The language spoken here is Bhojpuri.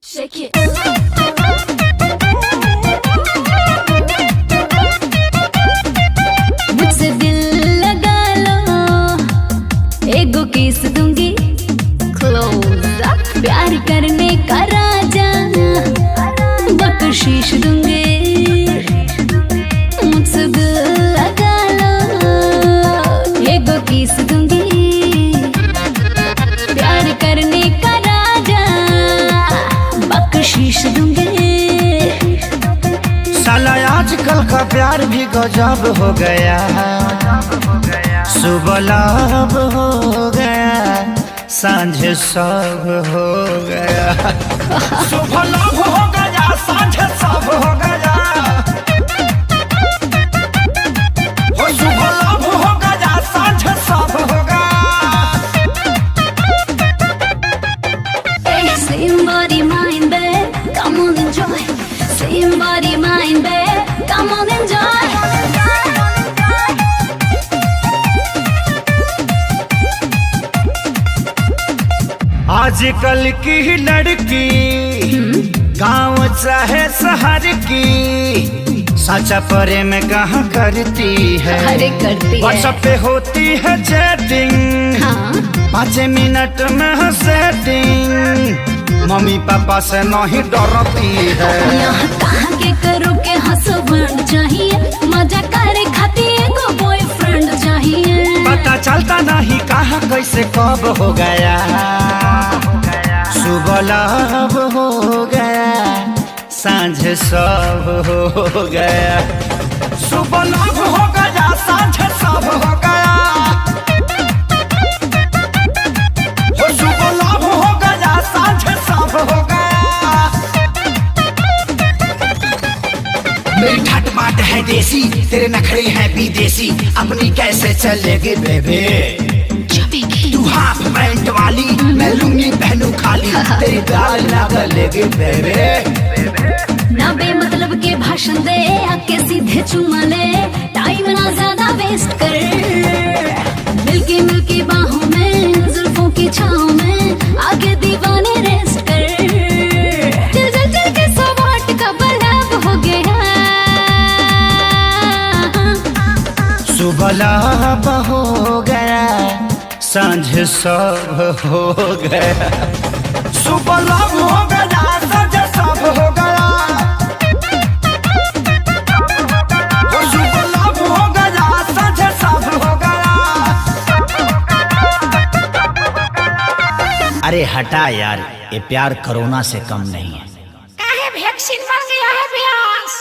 Shake it. मुझसे दिल लगा लो, एगो किस दूंगी क्लोज अप, प्यार करने का राजा बख्शीश दूंगी। मुझसे दिल लगा लो, एगो किस दूंगी, प्यार करने का राजा बख्शीश दूंगी। साला आजकल का प्यार भी गजब हो गया, सुबह लाभ हो गया, सांझ सब हो गया। सुबह लाभ हो गया, सांझ सब हो गया। हो सुबह लाभ हो गया, सांझ सब हो गया। Same body, mind, babe, come on enjoy. Same body, mind, babe, come on enjoy. आजकल की लड़की गांव चाहे शहर की, सच्चा प्रेम कहाँ करती है? अरे करती है। व्हाट्सएप पे होती है चैटिंग, हाँ 5 मिनट में है सेटिंग, मम्मी पापा से नहीं डरती है। यहाँ कहाँ के करो के हस्बैंड चाहिए, मजा करे खातिर को बॉयफ्रेंड चाहिए। पता चलता नहीं कहाँ कैसे कब हो गया, सुबह लाभ हो गया, सांझ सब हो गया। सुबह लाभ हो गया, सांझ सब हो गया। हो सुबह लाभ हो गया, सांझ सब हो गया। मेरी ठाट बाट है देसी, तेरे नखरे हैं विदेशी, अपनी कैसे चलेगी बेबे? तू हाफ पैंट वाली, मैं लुंगी पहनू खाली, तेरी दाल ना गलेगी बेबे। ना बेमतलब के भाषण दे, आके सीधे चुमा ले, टाइम ना ज्यादा वेस्ट कर। मिल्की मिल्की बाहों में, जुल्फों की छाँव में, आगे दीवाने रेस्ट कर। चल चल चल के 100 वाट का बल्ब हो गया। सुबह लाभ हो गया, सांझ सब हो गया। सुबह लाभ हो गया, सांझ सब हो गया। हो सुबह लाभ हो गया, सांझ सब हो गया। अरे हटा यार, ये प्यार कोरोना से कम नहीं है। काहे वैक्सीन मांगे है व्यास?